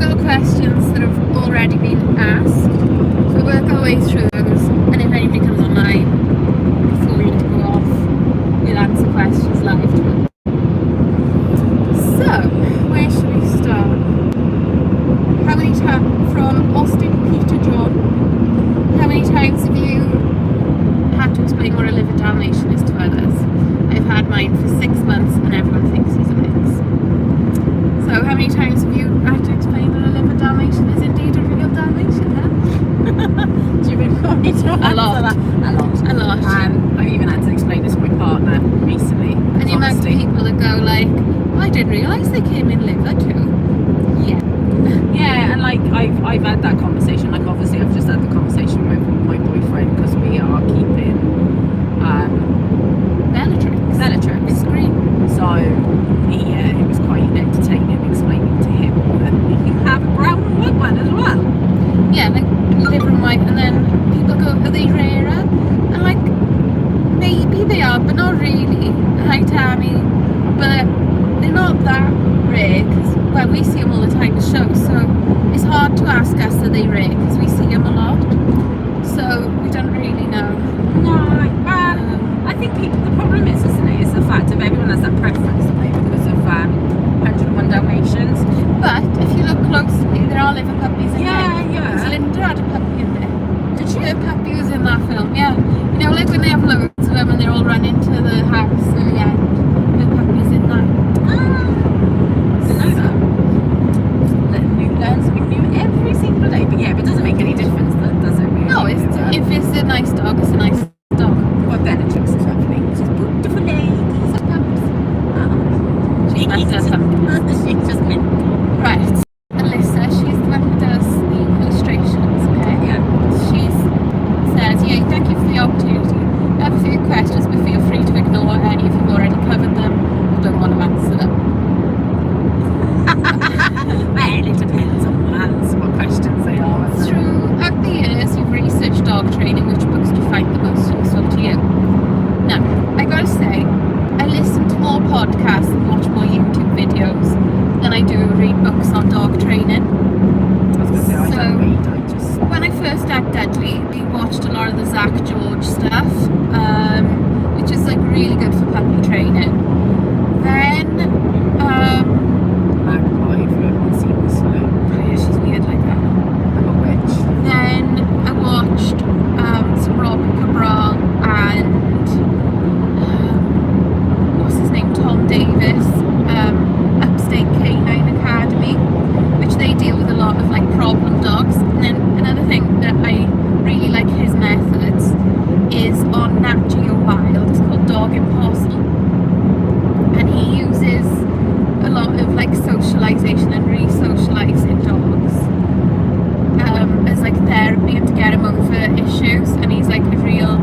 still questions that have already been asked. So we'll work our way through those, and if anybody comes online before we need to go off, we'll answer questions live to them. So, where should we start? How many times, from Austin Peter John, how many times have you had to explain what a liver Dalmatian is to others? I've had mine for 6 months and everyone thinks he's a mix. So how many times have you had to explain that a liver Dalmatian is indeed a real Dalmatian, huh? Do you really need to answer that? A lot. I've even had to explain this to my partner recently. And the amount of people that go like, oh, I didn't realise they came in liver too. Yeah. Yeah, and like I've had that conversation. Like obviously I've just had the conversation with my boyfriend because we are keeping Bellatrix. Green. So it was quite entertaining explaining to him that you can have a brown and white one as well. Yeah, like liver and white, and then people go, are they rarer? And like, maybe they are, but not really. Hi Tammy. But they're not that rare, because, well, we see them all the time at shows, so it's hard to ask us are they rare, because we see them a lot. So we don't really know. No, I think the problem is, isn't it, is the fact of everyone has that preference, don't they, because of 101 Dalmatians. But if you look closely, there are liver puppies in there. Yeah. Because Linda had a puppy in there. Did she? Her puppy was in that film, yeah. You know, like when they have loads of them and they're all run into the house at the end. Her puppy's in that. Didn't know that. Learn something new every single day. But yeah, but it doesn't make any difference, does it? Really? No, if it's a nice dog, it's a nice dog. Well, Bellatrix is lovely. She's beautiful lady. She's just mental. Right. Alyssa, she's the one who does the illustrations, okay? Yeah. She says, yeah, thank you for the opportunity. I have a few questions, but feel free to ignore any if you've already covered them or don't want to answer them. Well, it depends on what questions they are. Throughout the years, you've researched dog training. Which books do you find the most useful to you? Now, I gotta say, I listen to more podcasts and watch more YouTube videos than I do read books on dog training. I was going to say, I don't read, I just... When I first had Dudley, we watched a lot of the Zach George stuff, which is like really good for puppy training. Then, Magpie, if you haven't seen this film. oh yeah, she's weird like that. I'm a witch. Then I watched some Robert Cabral and what's his name, Tom Davis, Upstate Canine Academy, which they deal with a lot of like problem dogs. And then another thing that I really like his methods is on Nat Geo Wild. It's called Dog Impossible, and he uses a lot of like socialization and re-socializing dogs as like therapy and to get him over issues. And he's like a real,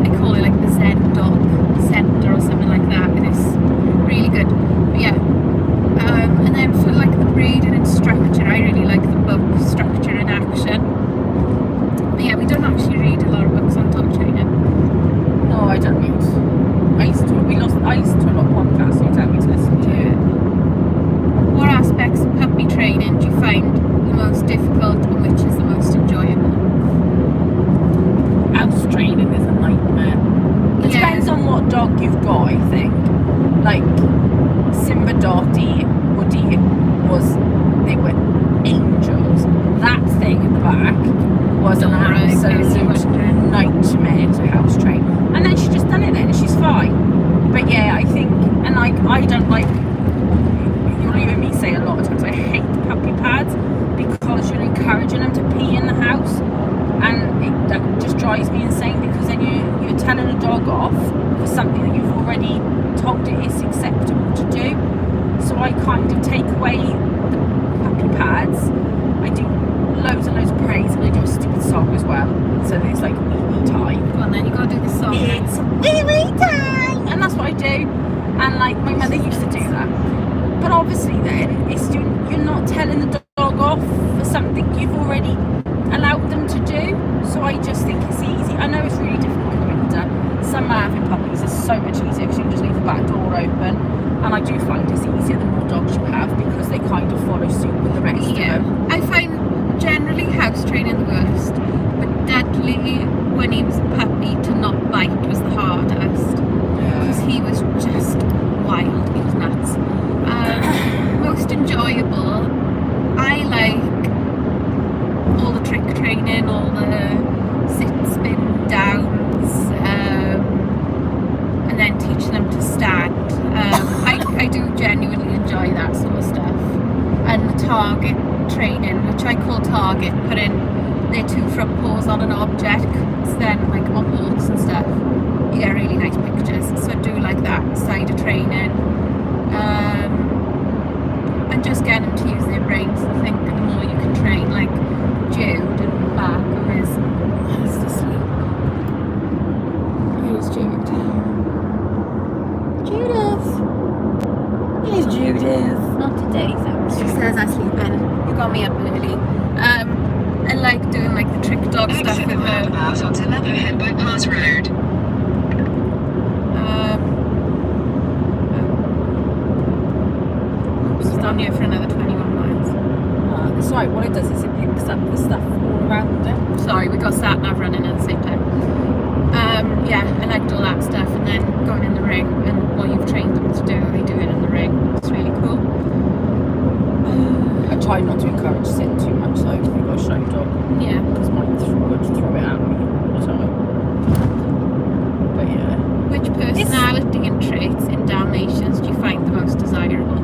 they call it like the Zen dog center or something like that, and it's really good. But yeah, and then for like the breeding and structure, I really like the book Structure in Action. But yeah, we don't actually read a lot of books on dog training. No, I don't read. I listen to a lot of podcasts, so you tell me to listen to it. What aspects of puppy training do you find the most difficult and which is the most enjoyable? House training is a nightmare. It depends on what dog you've got, I think. Like Simba, Dottie, Woody they were angels. That thing in the back was an absolute nightmare to house train. And then she just done it then and she's fine. But yeah, I think, and like I don't like, you'll hear me say a lot of times, I hate the puppy pads because you're encouraging them to pee in the house. And that just drives me insane because then you're telling a dog off for something that you've already told it is acceptable to do. So I kind of take away the puppy pads. I do loads and loads of praise, and I do a stupid song as well. So it's like wee wee time. Well, then you gotta do the song. It's wee wee time, and that's what I do. And like my mother used to do that. But obviously, then you're not telling the dog off for something you've already allowed them to do. So I just think it's easy. I know it's really difficult in the winter. Summer having puppies is so much easier because you can just leave the back door open. And I do find it's easier the more dogs you have because they kind of follow suit with the rest of them. enjoyable. I like all the trick training, all the sit, spin, downs, and then teaching them to stand. I do genuinely enjoy that sort of stuff. And the target training, which I call target, putting their 2 front paws on an object, so then like on walks and stuff, you get really nice pictures. So I do like that side of training. And just getting them to use their brains. I think the more you can train, like Jude and the back of his asleep. Here's Jude. Judith. Here's Judith. Not today, though. She says I'm sleeping. You got me up early. And like doing like the trick dog stuff with her. Out onto Leatherhead Bypass Road. It's on here for another 21 miles. Sorry, what it does is it picks up the stuff all around it. Sorry, we got sat nav running at the same time. Yeah, I liked all that stuff, and then going in the ring and what you've trained them to do, they do it in the ring. It's really cool. I try not to encourage sitting too much though if you've got a show dog. Yeah. Because mine would throw it at me all the time. But yeah. Which personality and traits in Dalmatians do you find the most desirable?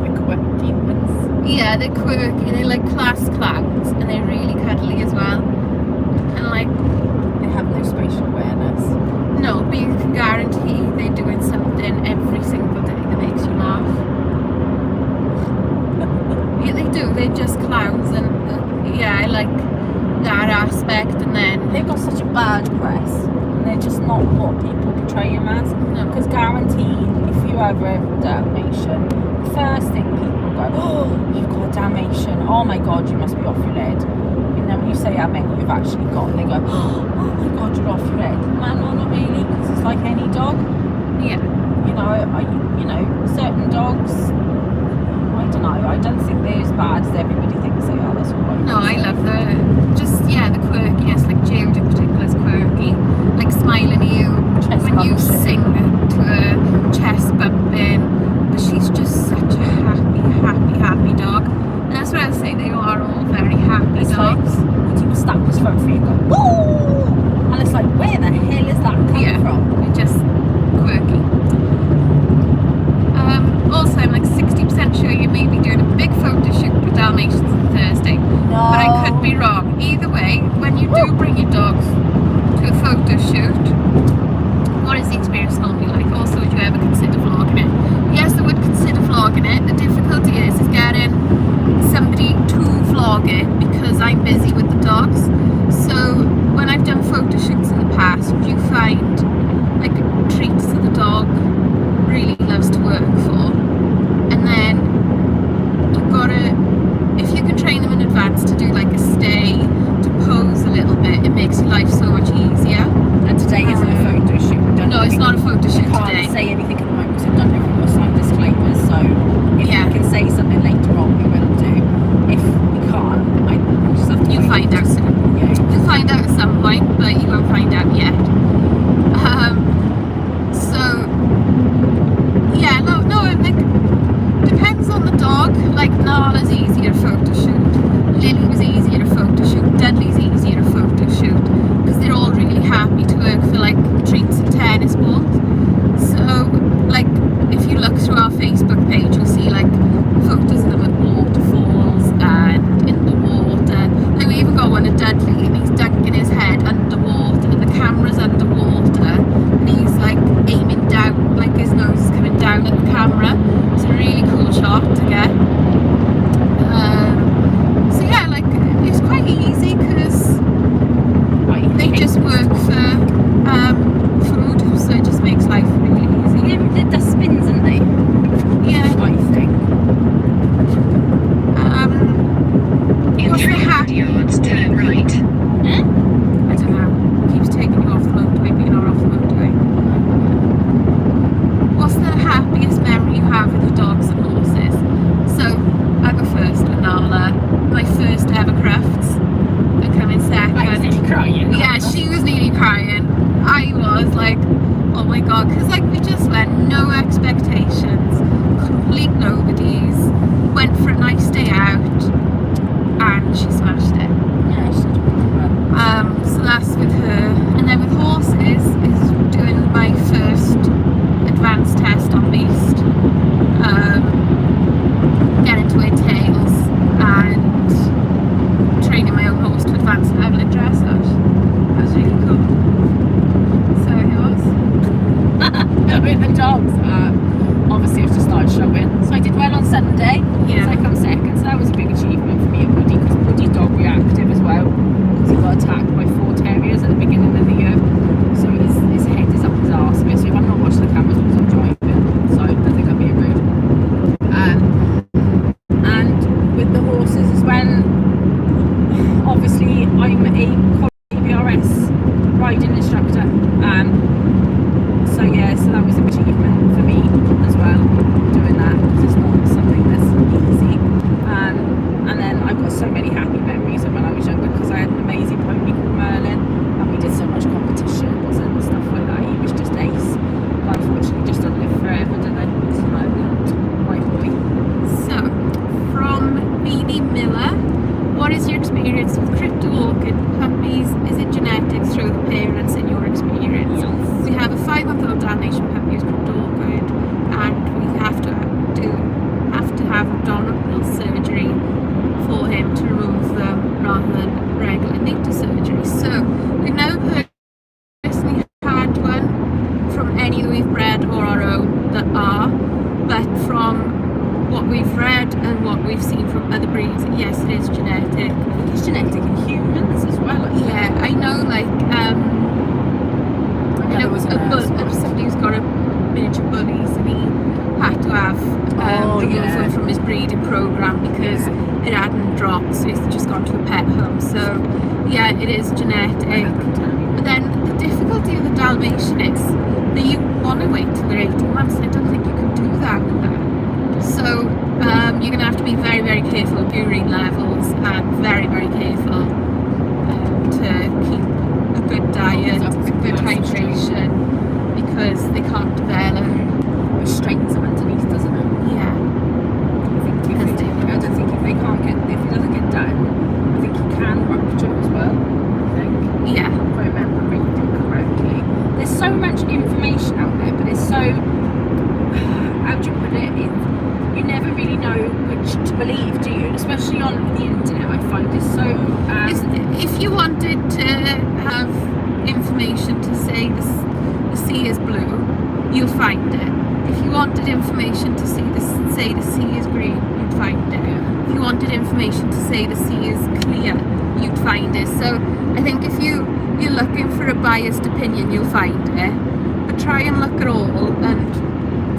The quirky ones. Yeah, they're quirky, they're like class clowns, and they're really cuddly as well. And like, They have no spatial awareness. no, but you can guarantee they're doing something every single day that makes you laugh. Yeah, they do, they're just clowns, and yeah, I like that aspect. And then They've got such a bad press. And they're just not what people portray them as. no, Because guarantee, if you ever have a Dalmatian, the first thing people go, oh, you've got a Dalmatian, oh my god, you must be off your head. And then when you say how many you've actually got, they go, oh my god, you're off your head. Man, well, not really, because it's like any dog. yeah, You know, certain dogs, I don't know, I don't think they're as bad as everybody thinks they are. That's all I no, I love the quirkiness. Like Jude in particular is quirky, like smiling at you Chest when you bumping. sing to her, chest bumping, but she's just such a happy dog. And that's what I would say, they are all very happy It's like, dogs. would you stamp his front for you and go, woo! And it's like, where the hell is that coming Yeah. from? They're just quirky. Also, I'm like 60% sure you may be doing a big photo shoot with Dalmatians on Thursday. No. But I could be wrong. Either way, when you do bring your dogs to a photo shoot, what is the experience normally like? Also, would you ever consider vlogging it? Yes, I would consider vlogging it. The difficulty is getting somebody to vlog it because I'm busy with the dogs. So when I've done photo shoots in the past, you find like treats that the dog really loves to work for. And then you've got to, if you can train them in advance to do like a stay, to pose a little bit, it makes your life so much easier. And today isn't a photo shoot. No, it's not a photo shoot Can't today. say anything at the moment because I don't know if we've got signed disclaimers. So if Yeah. we can say something later on, we will do. If we can't, we'll just have to You'll wait. find out soon. Yeah. You'll find out at some point, but you won't find out yet. So yeah, no, it like depends on the dog. Like Nala's easier to photo shoot, Lily was easier to photo shoot, Dudley's easier to photo shoot because they're all really happy to work for like treats and tennis balls. So like if you look through our Facebook page, you'll see like photos of them at waterfalls and in the water. Like we even got one of Dudley and he's dunking his head underwater and the camera's underwater and he's like aiming down, like his nose is coming down at the camera. It's a really cool shot to get. So yeah, like it's quite easy with the horses is when, obviously, I'm a BRS riding instructor. So yeah, so that was an achievement for me as well, doing that, because it's not something that's easy. And then I've got so many happy memories of when I was younger, because I had an amazing pony called Merlin, and we did so much competitions and stuff like that. He was just ace. But unfortunately, just don't live forever, do they? So, my boy. So, from Beanie Miller, what is your experience with crypto orchid puppies? Is it genetics through the parents in your experience? Yes. We have a 5-month-old Dalmatian puppy who's crypto orchid, and we have to have abdominal surgery for him to remove them rather than regular native surgery. So we've never personally had one from any that we've bred or our own that are, but from what we've read and what we've seen from other breeds, yes, it is genetic. I think it's genetic in humans as well. Yeah, I know, like, somebody who's got a miniature bullies, and he had to have removal from his breeding program because it hadn't dropped, so he's just gone to a pet home. So yeah, it is genetic. But then the difficulty of the Dalmatian is that you want to wait till they're 18 months, and I don't think you can do that with them. So you're going to have to be very, very careful of urine levels, and very, very careful to keep a good diet, a good hydration, because they can't develop. It strains them underneath, doesn't it? Yeah. I don't think if he doesn't get down, I think he can rupture as well. I think. Yeah. If I remember reading correctly. There's so much information out there, but it's so, how do you put it? You never really know which to believe, do you? And especially on the internet, I find it so. If you wanted to have information to say the sea is blue, you'll find it. If you wanted information to say the sea is green, you'd find it. If you wanted information to say the sea is clear, you'd find it. So I think if you're looking for a biased opinion, you'll find it. But try and look at all and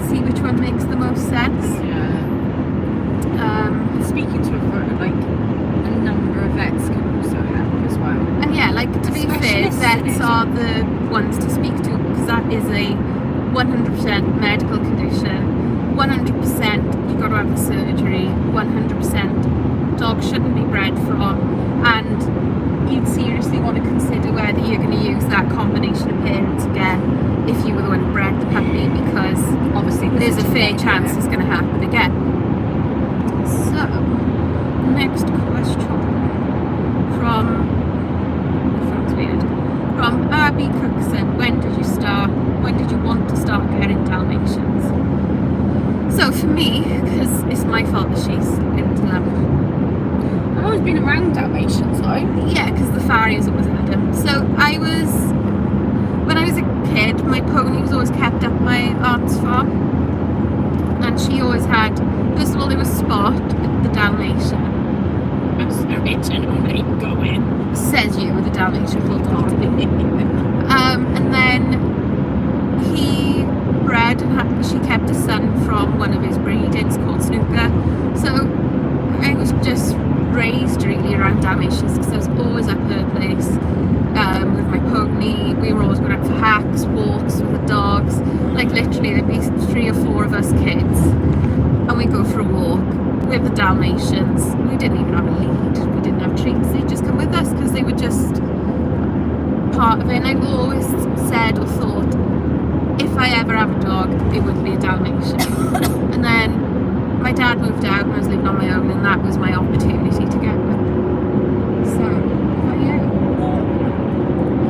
see which one makes the most sense. Yeah. Speaking to a number of vets can also help as well. And yeah, like, to be fair, vets are the ones to speak to, because that is a 100% medical condition. 100% you've got to have the surgery. 100% dogs shouldn't be bred from, and you'd seriously want to consider whether you're going to use that combination of parents again if you were the one who bred the puppy, because obviously there's a fair chance it's going to happen again. So, next question from Abby Cookson. When did you want to start getting Dalmatians? So for me, because it's my fault that she's into them. I've always been around Dalmatians though. Yeah, because the farriers always had them. So when I was a kid, my pony was always kept up my aunt's farm, and she always had, first of all, there was Spot, the Dalmatian. That's the original name going. Says you with a Dalmatian bulldog. And then he bred, and she kept a son from one of his breedings called Snooker. So I was just raised really around Dalmatians, because I was always up her place with my pony. We were always going out for hacks, walks with the dogs. Like, literally there'd be 3 or 4 of us kids, and we'd go for a walk with the Dalmatians. We didn't even have a lead, we didn't have treats, they'd just come with us because they were just part of it. And I've always said or thought, if I ever have a dog, it would be a Dalmatian. And then my dad moved out and I was living on my own, and that was my opportunity to get one. So, yeah.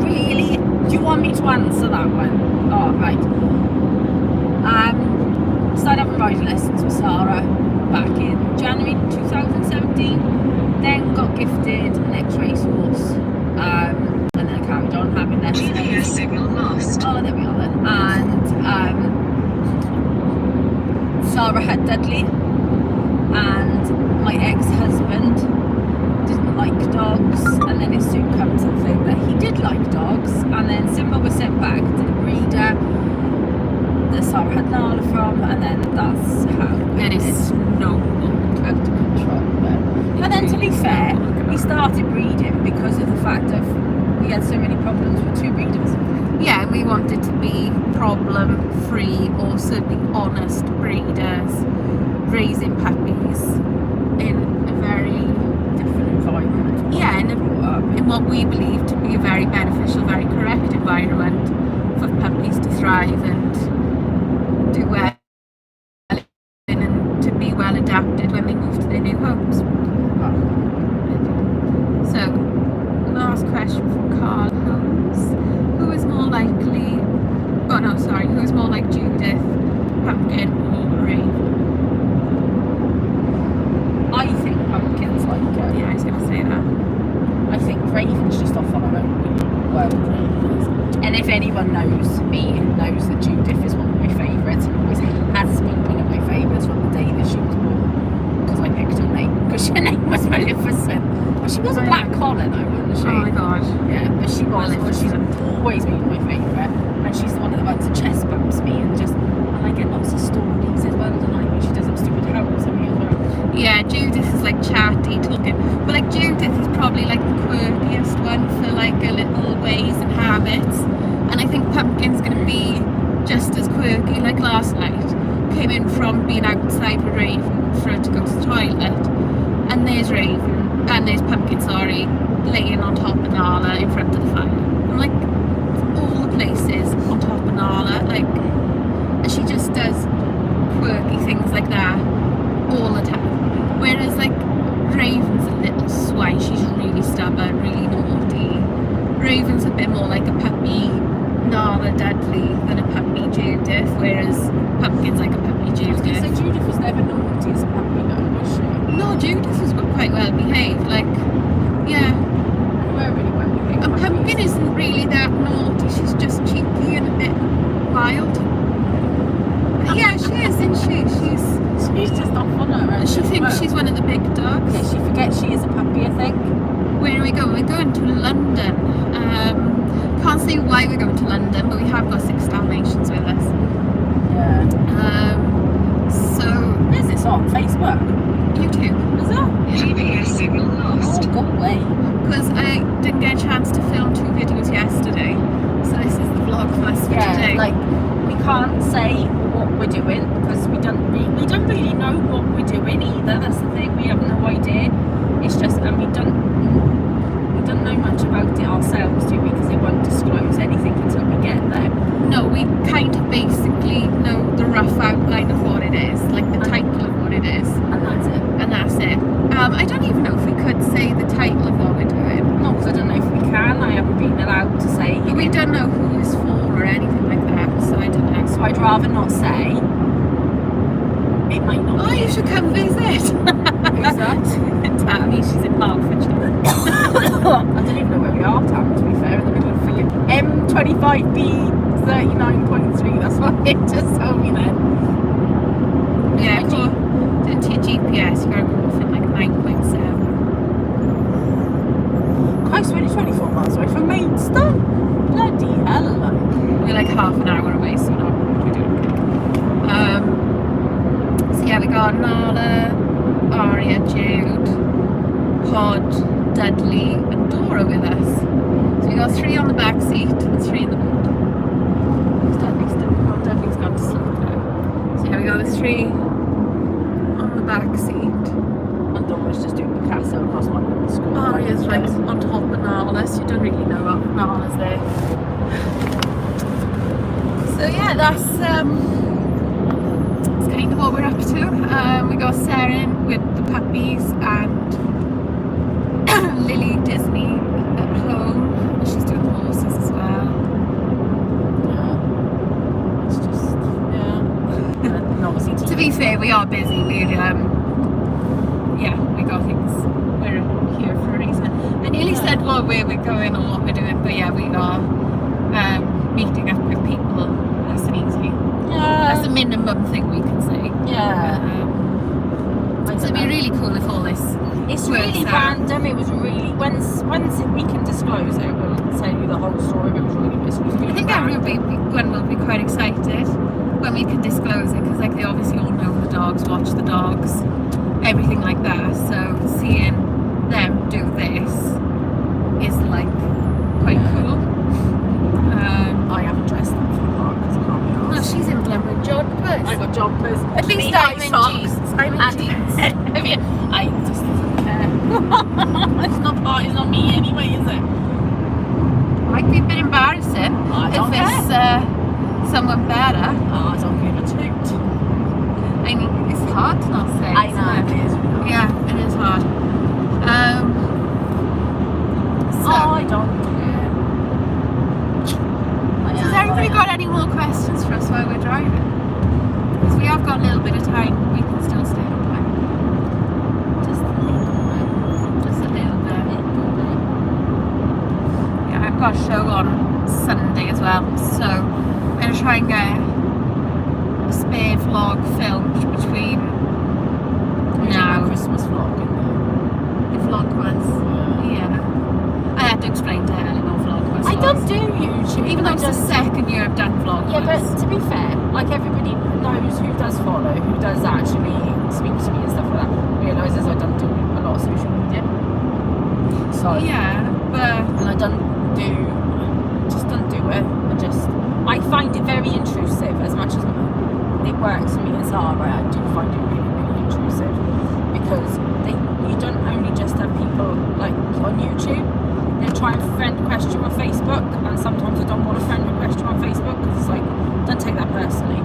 Really? Do you want me to answer that one? Oh, right. Started having riding lessons with Sarah back in January 2017. Then got gifted an X-race horse. And then I carried on having lessons. GPS signal lost. Oh, there we are then. And Sarah had Dudley, and my ex-husband didn't like dogs, and then it soon come to the thing that he did like dogs, and then Simba was sent back to the breeder that Sarah had Nala from, and then that's how It is snowballed out of control. had so many problems with 2 breeders. Yeah, and we wanted to be problem-free, or certainly honest breeders, raising puppies in a very Different environment. yeah, in what we believe to be a very beneficial, very correct environment for puppies to thrive and do well in, and to be well adapted when they move to their new homes. So, last question from Carl Holmes. Who is more likely, oh no, sorry, who is more like Judith, Pumpkin, or Raven? I think Pumpkin's like her. Yeah, I was going to say that. I think Raven's just off on her own world. And if anyone knows me, knows that Judith is one of my favourites, and always has been one of my favourites from the day that she was born. Because I picked her name, because her name was Maleficent. Well, she was a black collar though, wasn't she? Oh my god. Yeah, but she was. Well, she's always been my favourite. And she's the one of the ones that chest bumps me, and I get lots of stories as well, don't I? When she does them stupid howls at me as well. Yeah, Judith is like chatty, talking. But like Judith is probably like the quirkiest one for like her little ways and habits. And I think Pumpkin's going to be just as quirky. Like last night, came in from being outside with Raven for her to go to the toilet. And there's Raven, and there's Pumpkin, sorry, laying on top of Nala in front of the fire. I'm like, of all the places on top of Nala, like, and she just does quirky things like that all the time. Whereas like Raven's a little swine, she's really stubborn, really naughty. Raven's a bit more like a puppy Nala Dudley than a puppy Judith, whereas Pumpkin's like a puppy Judith. So Judith was never naughty as a puppy though, was she? No, Judith was quite well behaved, like, yeah. They were really well behaved. And Pumpkin isn't really that naughty, she's just cheeky and a bit wild. But yeah, she is, isn't she? She's just off on her own. She thinks she's one of the big dogs. Yeah, she forgets she is a puppy, I think. Where are we going? We're going to London. Can't say why we're going to London, but we have got 6 Dalmatians with us. Yeah. So, Where's this on? Facebook? YouTube. Is that? GPS signal lost. Oh, go away. Because I didn't get a chance to film 2 videos yesterday, so this is the Vlogmas for today. Like, we can't say what we're doing because we don't really know what we're doing either. That's the thing. We have no idea. It's just, and we don't know much about it ourselves, do we? Because it won't disclose anything until we get there. No, we kind of basically know the rough outline of what it is, like the title of what it is, And that's it. and that's it. I don't even know if we could say the title of what we're doing. No, because I don't know if we can. I haven't been allowed to say. But we don't know who it's for or anything like that, so I don't know. So I'd rather not say. It might not Oh, be. you should come visit. Who's that? Tammy, she's in Hertfordshire. I don't even know where we are, Tam, to be fair, in the middle of freaking M25B 39.3. That's what it just told me then. Yeah, into your GPS, you gotta go off at like 9.7. Christ, we're only 24 miles away from Maidstone. Bloody hell. We're like half an hour away, so we're doing good. So yeah, we got Nala, Aria, Jude, Pod, Dudley, and Dora with us. So we got 3 on the back seat and 3 in the boot. Dudley's gone to sleep now. So yeah, we got the 3 on the back seat. And Dora's just doing Picasso across my little school. Aria's right on top of Nala, so you don't really know what Nala's there. So yeah, that's kind of what we're up to. We got Sarah in with the puppies and Lily Disney at home. She's doing the horses as well. Yeah. It's just, yeah. And obviously, To be fair, we are busy. We got things. We're here for a reason. I nearly said where we're going or what we're doing, but yeah, we are meeting up with people. Nice and easy. That's the minimum thing we can say. Yeah. So it'd be really cool if all this. It's works really out. random. It was really once we can disclose it, we'll tell you the whole story. But it was really I think everyone will be quite excited when we can disclose it, because like they obviously all know the dogs, watch the dogs, everything like that. So seeing them do this is like quite cool. got a show on Sunday as well, so I'm going to try and get a spare vlog filmed between now. Christmas vlog in The Vlogmas. Yeah. I had to explain to Helen what Vlogmas I was. don't do YouTube. Even though it's the second year I've done Vlogmas. Yeah, but to be fair, like everybody knows who does follow, who does actually speak to me and stuff like that, realises I don't do a lot of social media. So Yeah, but and I don't do it. I find it very intrusive. As much as it works for me and Zara, I do find it really, really intrusive because you don't only just have people like on YouTube. They try and friend request you on Facebook, and sometimes I don't want to friend request you on Facebook because it's like, don't take that personally.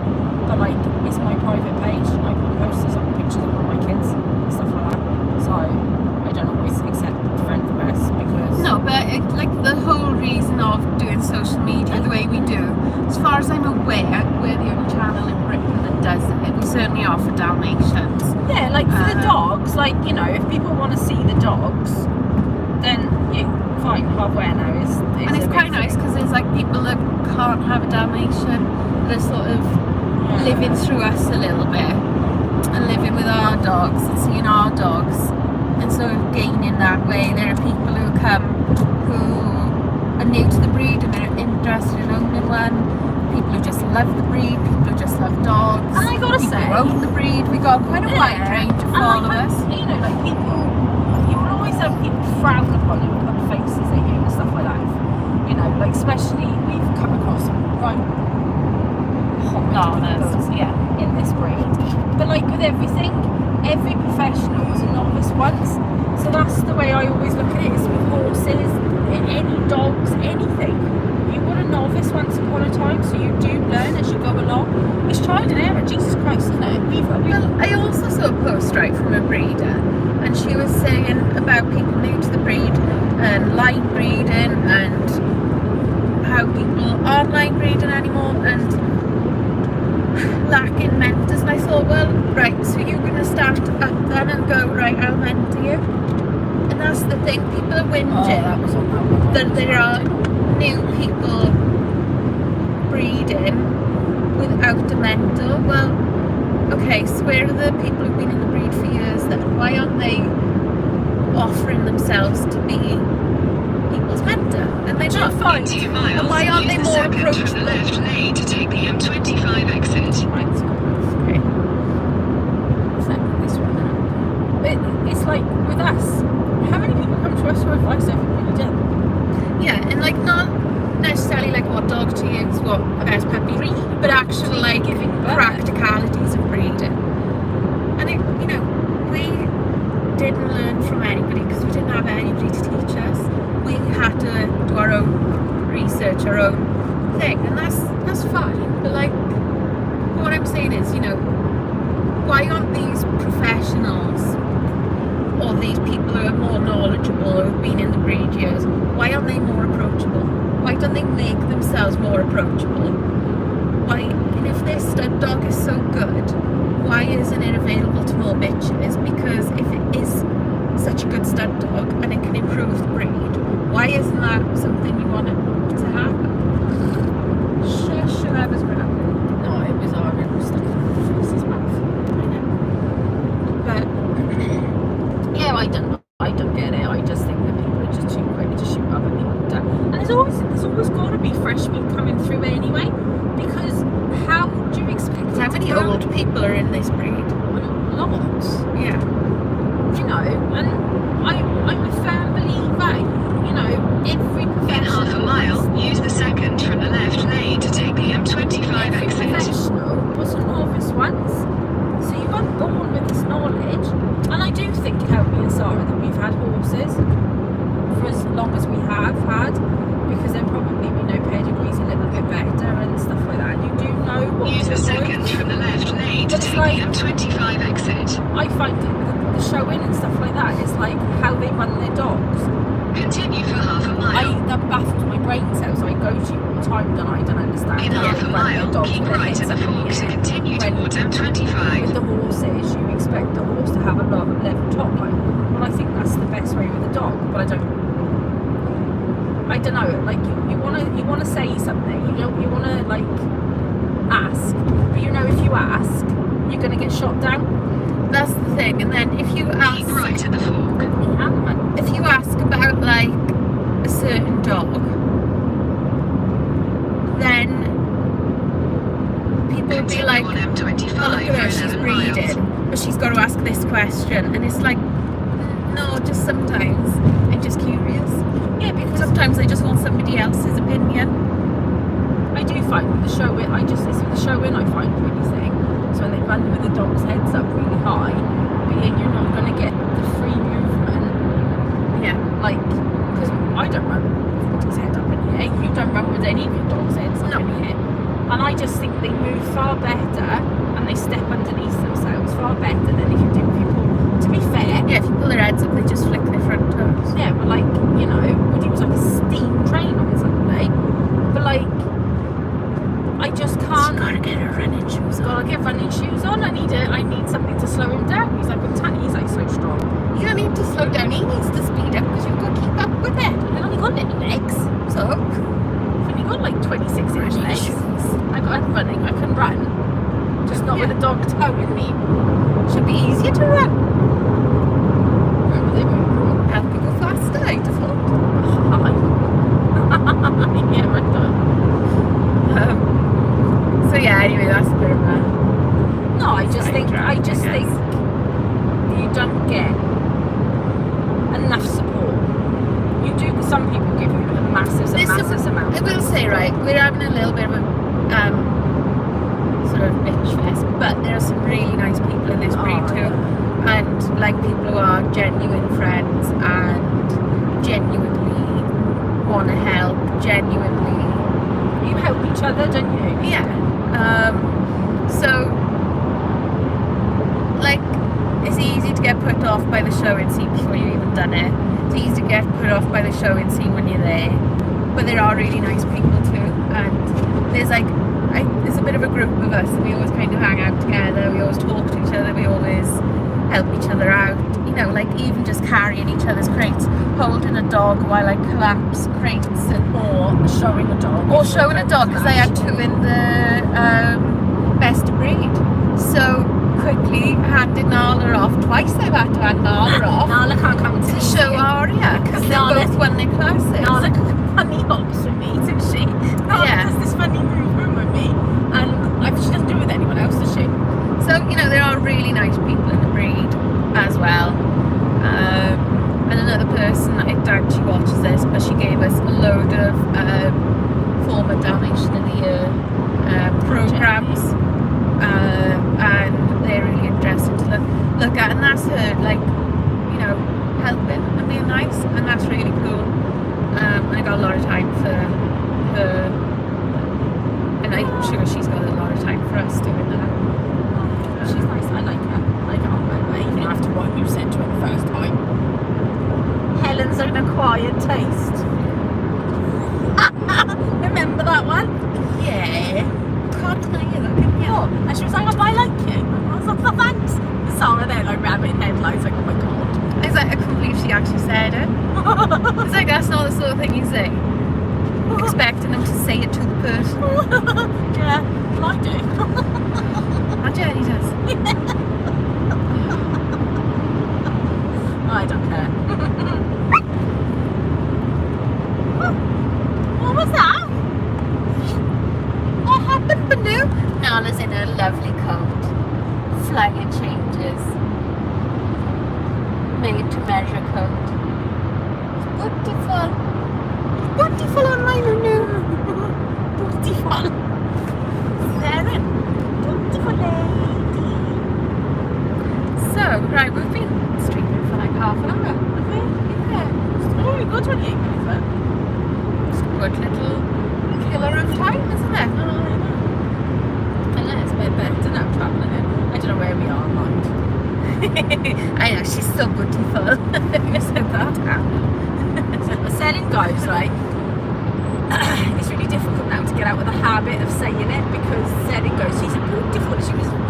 But like, it's my private page. I put posters up, pictures of all my kids and stuff like that. So I don't always accept friend requests because no, but like the whole reason of doing social media the way we do, as far as I'm aware, we're the only channel in Britain that does it. We certainly are for Dalmatians. yeah, like for the dogs, like if people want to see the dogs, then fine. Hardware now is And it's a quite big nice thing. because there's like people that can't have a Dalmatian that are sort of living through us a little bit and living with our dogs and seeing our dogs and sort of gaining that way. There are people who come who are new to the breed and they're interested in owning one. People who just love the breed, people who just love dogs. And I gotta people say, who own the breed. We got quite a wide range of and like, followers. like people, you will always have people frown upon you and put faces at you and stuff like that. Like especially we've come across some right hot Farmers, yeah. in this breed. But like with everything, every professional was a novice once. So that's the way I always look at it. It's with horses, any dogs, anything. You were a novice once upon a time, so you do learn as you go along. It's trial and error, Jesus Christ, isn't it? Well, I also saw a post right from a breeder, and she was saying about people new to the breed and line breeding and how people aren't line breeding anymore and lacking mentors. And I thought, well, right, so you're going to stand up then and go, right, I'll mentor you. And that's the thing, people are whinging that was on that one. that there are new people breeding without a mentor. Well, okay, so where are the people who've been in the breed for years then? Why aren't they offering themselves to be people's mentor? And they're not. In 2 miles, And why aren't they use the more second from the approachable? left lane to take the M25 exit. Right, okay. So this one now. It's like with us, how many people come to us for advice every day? Yeah, and like not necessarily like what dog to use, what best puppy, but actual like giving birth. practicalities of breeding. And it, we didn't learn from anybody because we didn't have anybody to teach us. We had to do our own research, our own thing, and that's fine. But like, what I'm saying is, why aren't these professionals or these people who are more knowledgeable or have been in the breed years, why aren't they more approachable? Why don't they make themselves more approachable? Why, and if their stud dog is so good, why isn't it available to more bitches? Because if it is such a good stud dog and it can improve the breed, why isn't that something you want it to happen? Shush, whoever's grabbing. No, it was our stuff in Chris's mouth. But Yeah, I don't get it. I just think that people are just too quick to shoot other people down. And there's always got to be freshmen coming through anyway. Because how do you expect how it to many go? old people are in this breed? Lots. Yeah. And I'm a firm believer, every In professional. half a mile, use the second from the left lane to take the M25 Every exit. professional was a novice once. So you weren't born with this knowledge. And I do think, help me and Sarah, that we've had horses for as long as we have had, because then probably we know pedigrees a little bit better and stuff like that. And you do know what Use to the second avoid. from the left lane to But it's take like- the M25 exit. I find the showing and stuff like that is like how they run their dogs. Continue for half a mile. That baffles my brain cells. I go to you all the time and I don't understand In how half they a run their mile, dogs keep with their right heads at the up in fork the to air. continue When towards with M25. the horses, you expect the horse to have a level top line. Well, I think that's the best way with a dog, but I don't. I don't know, like you wanna say something, you wanna like ask, but you know if you ask, you're gonna get shot down. That's the thing. And then if you Keep ask, right at the fork. if you ask about like a certain dog, then people will be Continue like, on M25 oh, look at her, for she's 11 miles. breeding, but she's got to ask this question. And it's like, no, just sometimes I'm just curious. Yeah, because Sometimes I just want somebody else's opinion. I do find with the show in, it's with the show in I find really thing. So when they run with the dog's heads up really high, but yeah, you're not going to get the free movement. Yeah. Like, because I don't run with his head up in the air. You don't run with any of your dog's heads up in the air. And I just think they move far better and they step underneath themselves far better than they can do people. To be fair, Yeah, if you pull their heads up, they just flick their front toes. yeah, but like, you know, it was like a steam train on Sunday. But like, I just can't. She's gotta get her running shoes on. Gotta get running shoes on. I need something to slow him down. He's like, he's like so strong. You don't need to slow down, he needs to speed up because you've got to keep up with it. I've only got little legs. So, I've only got like 26-inch running legs. shoes. I got running. I can run, just not with a dog towing me. Should be easier to run. Remember they move. Help you go faster, I just thought. Yeah, right there. So yeah, anyway, that's a bit of a... No, I just think you don't get enough support. You do, because some people give you a massive amount. I will say, right, we're having a little bit of a sort of bitch fest, but there are some really nice people in this breed too. Yeah. And like people who are genuine friends and genuinely want to help, genuinely... You help each other, don't you? Yeah. So, like, it's easy to get put off by the showing scene before you've even done it. It's easy to get put off by the showing scene when you're there. But there are really nice people too. And there's like, there's a bit of a group of us. We always kind of hang out together. We always talk to each other. We always help each other out. You know, like even just carrying each other's crates, holding a dog while I collapse crates, Or showing a dog. or showing a dog because I had two in the best of breed. So quickly handed Nala off. Twice I've had to hand Nala off Nala can't come to show Aria because they Nala- both won their classes. Nala funny hops with me, doesn't she? Nala Yeah. does this funny movement with me, and she doesn't do it with anyone else, does she? So, you know, there are really nice people in the breed as well. And another person, I doubt she watches this, but she gave us a load of former Dalmatian of the Year programs. And they're really interesting to look at. And that's her, like, you know, helping and being nice. And that's really cool. I got a lot of time for her. And I'm sure she's got a lot of time for us doing that. She's nice. I like her. I like her. Even after what you said to her the first time. Helen's an acquired taste. Remember that one? Yeah. Can't deny it, though, can you? Oh, and she was like, oh, I like you. I was like, oh, thanks. Sarah there, like rabbit headlights, like, oh my god. I was like, I can't believe she actually said it. It's like, that's not the sort of thing you say. Expecting them to say it to the person. Yeah, well, I do. And Jenny does. I don't care. What was that? What happened, Banu? Nala's in her lovely coat. Flying changes. Made to measure coat. Beautiful. Beautiful on my Nunu. Beautiful. Sarah. Beautiful lady. So, right, we've been streaming for like half an hour. Yeah. Oh, we got 28 minutes then. It's a good little killer of time, isn't it? I know, it's a bit better now travelling it. I don't know where we are, mind. I know, she's so beautiful. You said that. So, selling guys, right? It's really difficult now to get out of the habit of saying it because selling goes, she's a beautiful.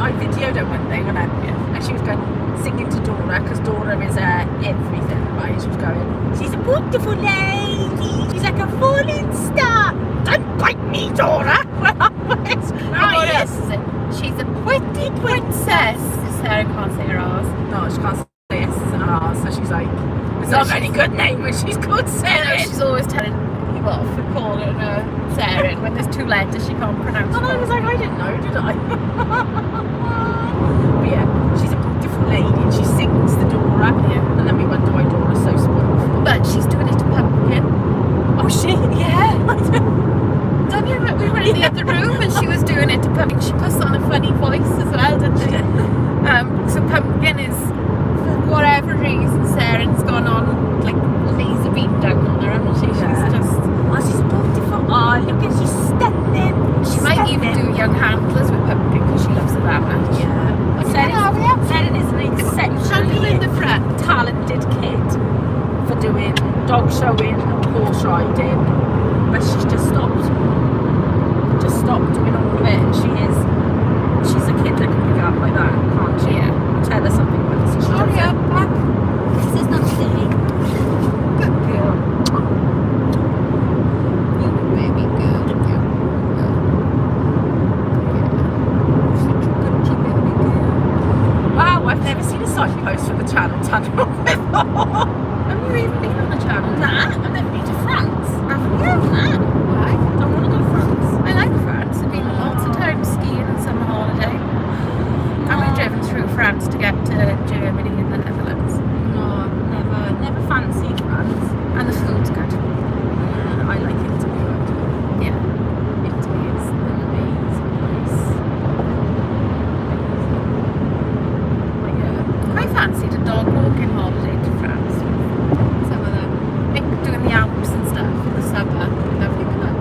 I videoed her one day, wasn't I? Yeah. And she was going singing to Dora because Dora is everything, right? She was going, she's a beautiful lady. She's like a like me, Dora. When I was You know what crying. else is it? She's a pretty princess. Sarah can't say her R's. No, she can't say S's and R's, so she's like, it's not a very good name when she's called I know, Sarah. she's always telling you off for calling her Sarah when there's two letters she can't pronounce. And I was like, I didn't know, did I? But yeah, she's a beautiful lady and she sings the Dora. Yeah. And then we wonder why Dora's so spoiled. But she's doing it to Pumpkin. Oh, she? Yeah. Don't you remember we were in the other room and she was doing it to Pumpkin? She puts on a funny voice as well, didn't she? So Pumpkin is, for whatever reason, Sarah's gone on like laser beam down on her, hasn't she? Yeah. She's just. Oh, she's beautiful. Oh, look at she's stunning. She might even do young handlers with Pumpkin because she loves her that much. Yeah. Sarah is an Handle exceptionally in the front. talented kid for doing dog showing, horse riding, but she's just stopped doing all of it, and she's a kid that can pick up like that, can't she? Yeah. Tell her something when she Oh does yeah, it. back. This is not silly. Good girl. You baby girl. Such a good baby girl. Wow, I've never seen a signpost for the channel tunnel before. Have you even been on the channel? Nah, I've never been to France. Haven't you? Nah, Why? don't want to go to France. I like France. I've been lots of times skiing and summer holiday. And we've driven through France to get to Germany and the Netherlands. No, never fancied France. And the food's good. I like Italy actually. Yeah. Italy is an amazing place. I fancied a dog walking holiday to France. Some of them. Like doing the Alps and stuff in the summer. Lovely colour.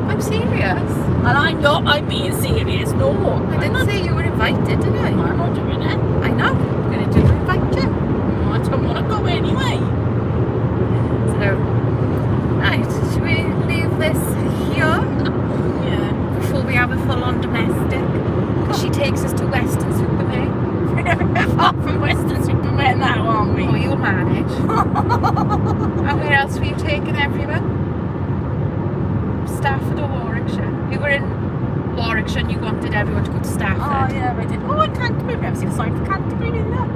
I'm serious. And I'm being serious, no. I didn't say you were invited, did I? I'm not doing it. I know. I'm going to invite you. I don't want to go anyway. So, right, should we leave this here Yeah. before we have a full-on domestic? Because she takes us to Western Supermare. We're far from Western Superman now, aren't we? Oh, you'll manage. And where else were you taking everyone? Stafford or Warwickshire? You were in Warwickshire and you wanted everyone to go to Stafford. Oh yeah, I did. Oh, and Canterbury. I've never seen a sign for Canterbury either.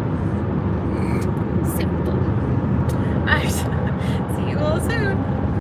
Simple. Right. See you all soon.